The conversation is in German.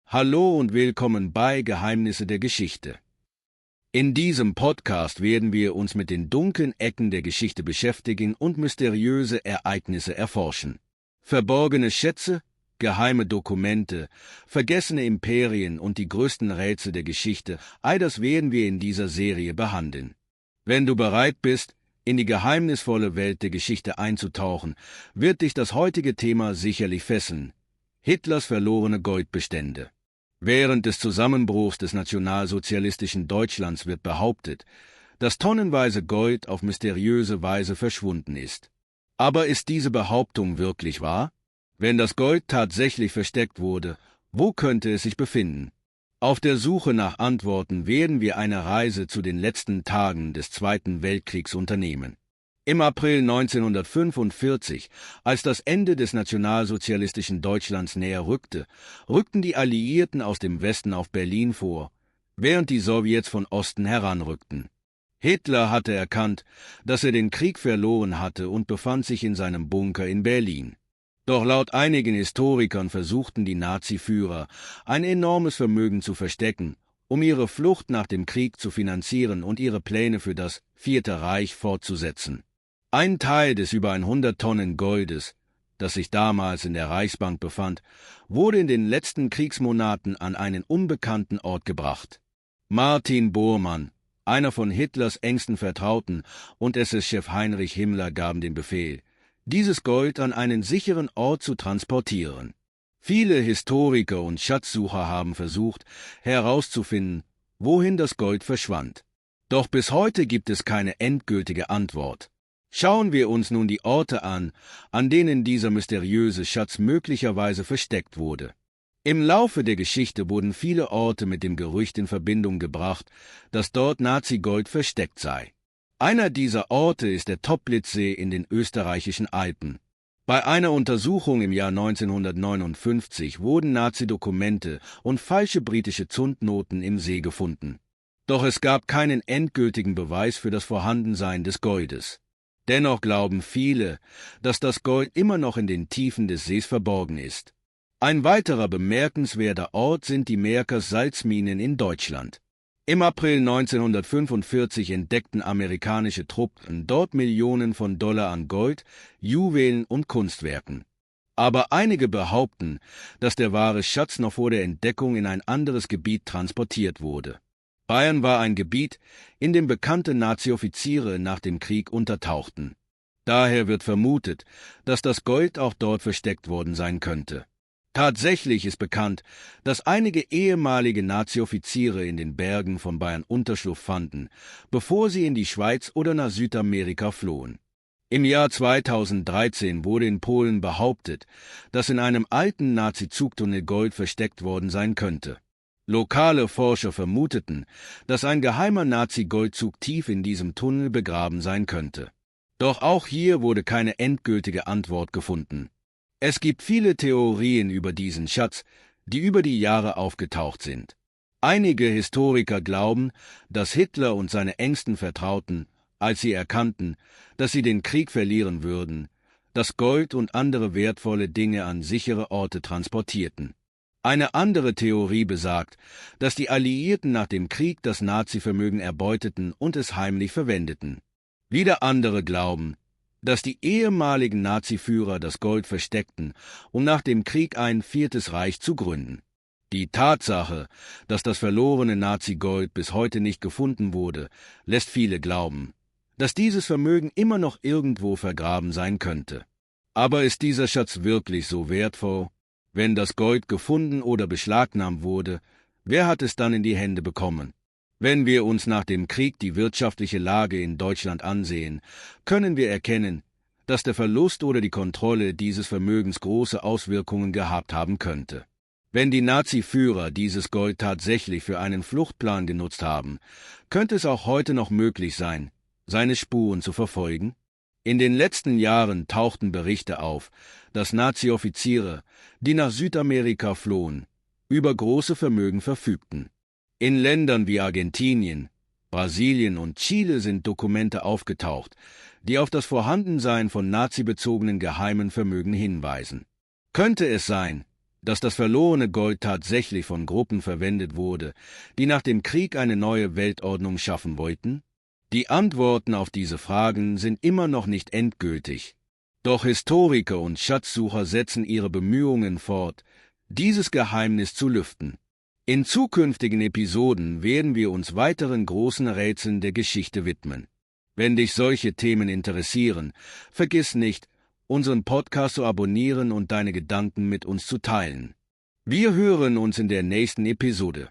Hallo und willkommen bei Geheimnisse der Geschichte. In diesem Podcast werden wir uns mit den dunklen Ecken der Geschichte beschäftigen und mysteriöse Ereignisse erforschen. Verborgene Schätze, geheime Dokumente, vergessene Imperien und die größten Rätsel der Geschichte, all das werden wir in dieser Serie behandeln. Wenn du bereit bist, in die geheimnisvolle Welt der Geschichte einzutauchen, wird dich das heutige Thema sicherlich fesseln: Hitlers verlorene Goldbestände. Während des Zusammenbruchs des nationalsozialistischen Deutschlands wird behauptet, dass tonnenweise Gold auf mysteriöse Weise verschwunden ist. Aber ist diese Behauptung wirklich wahr? Wenn das Gold tatsächlich versteckt wurde, wo könnte es sich befinden? Auf der Suche nach Antworten werden wir eine Reise zu den letzten Tagen des Zweiten Weltkriegs unternehmen. Im April 1945, als das Ende des nationalsozialistischen Deutschlands näher rückte, rückten die Alliierten aus dem Westen auf Berlin vor, während die Sowjets von Osten heranrückten. Hitler hatte erkannt, dass er den Krieg verloren hatte und befand sich in seinem Bunker in Berlin. Doch laut einigen Historikern versuchten die Nazi-Führer, ein enormes Vermögen zu verstecken, um ihre Flucht nach dem Krieg zu finanzieren und ihre Pläne für das Vierte Reich fortzusetzen. Ein Teil des über 100 Tonnen Goldes, das sich damals in der Reichsbank befand, wurde in den letzten Kriegsmonaten an einen unbekannten Ort gebracht. Martin Bormann, einer von Hitlers engsten Vertrauten, und SS-Chef Heinrich Himmler gaben den Befehl, dieses Gold an einen sicheren Ort zu transportieren. Viele Historiker und Schatzsucher haben versucht, herauszufinden, wohin das Gold verschwand. Doch bis heute gibt es keine endgültige Antwort. Schauen wir uns nun die Orte an denen dieser mysteriöse Schatz möglicherweise versteckt wurde. Im Laufe der Geschichte wurden viele Orte mit dem Gerücht in Verbindung gebracht, dass dort Nazi-Gold versteckt sei. Einer dieser Orte ist der Toplitzsee in den österreichischen Alpen. Bei einer Untersuchung im Jahr 1959 wurden Nazi-Dokumente und falsche britische Zundnoten im See gefunden. Doch es gab keinen endgültigen Beweis für das Vorhandensein des Goldes. Dennoch glauben viele, dass das Gold immer noch in den Tiefen des Sees verborgen ist. Ein weiterer bemerkenswerter Ort sind die Merkers Salzminen in Deutschland. Im April 1945 entdeckten amerikanische Truppen dort Millionen von Dollar an Gold, Juwelen und Kunstwerken. Aber einige behaupten, dass der wahre Schatz noch vor der Entdeckung in ein anderes Gebiet transportiert wurde. Bayern war ein Gebiet, in dem bekannte Nazi-Offiziere nach dem Krieg untertauchten. Daher wird vermutet, dass das Gold auch dort versteckt worden sein könnte. Tatsächlich ist bekannt, dass einige ehemalige Nazi-Offiziere in den Bergen von Bayern Unterschlupf fanden, bevor sie in die Schweiz oder nach Südamerika flohen. Im Jahr 2013 wurde in Polen behauptet, dass in einem alten Nazi-Zugtunnel Gold versteckt worden sein könnte. Lokale Forscher vermuteten, dass ein geheimer Nazi-Goldzug tief in diesem Tunnel begraben sein könnte. Doch auch hier wurde keine endgültige Antwort gefunden. Es gibt viele Theorien über diesen Schatz, die über die Jahre aufgetaucht sind. Einige Historiker glauben, dass Hitler und seine engsten Vertrauten, als sie erkannten, dass sie den Krieg verlieren würden, das Gold und andere wertvolle Dinge an sichere Orte transportierten. Eine andere Theorie besagt, dass die Alliierten nach dem Krieg das Nazi-Vermögen erbeuteten und es heimlich verwendeten. Wieder andere glauben, dass die ehemaligen Nazi-Führer das Gold versteckten, um nach dem Krieg ein Viertes Reich zu gründen. Die Tatsache, dass das verlorene Nazi-Gold bis heute nicht gefunden wurde, lässt viele glauben, dass dieses Vermögen immer noch irgendwo vergraben sein könnte. Aber ist dieser Schatz wirklich so wertvoll? Wenn das Gold gefunden oder beschlagnahmt wurde, wer hat es dann in die Hände bekommen? Wenn wir uns nach dem Krieg die wirtschaftliche Lage in Deutschland ansehen, können wir erkennen, dass der Verlust oder die Kontrolle dieses Vermögens große Auswirkungen gehabt haben könnte. Wenn die Nazi-Führer dieses Gold tatsächlich für einen Fluchtplan genutzt haben, könnte es auch heute noch möglich sein, seine Spuren zu verfolgen? In den letzten Jahren tauchten Berichte auf, dass Nazi-Offiziere, die nach Südamerika flohen, über große Vermögen verfügten. In Ländern wie Argentinien, Brasilien und Chile sind Dokumente aufgetaucht, die auf das Vorhandensein von nazibezogenen geheimen Vermögen hinweisen. Könnte es sein, dass das verlorene Gold tatsächlich von Gruppen verwendet wurde, die nach dem Krieg eine neue Weltordnung schaffen wollten? Die Antworten auf diese Fragen sind immer noch nicht endgültig. Doch Historiker und Schatzsucher setzen ihre Bemühungen fort, dieses Geheimnis zu lüften. In zukünftigen Episoden werden wir uns weiteren großen Rätseln der Geschichte widmen. Wenn dich solche Themen interessieren, vergiss nicht, unseren Podcast zu abonnieren und deine Gedanken mit uns zu teilen. Wir hören uns in der nächsten Episode.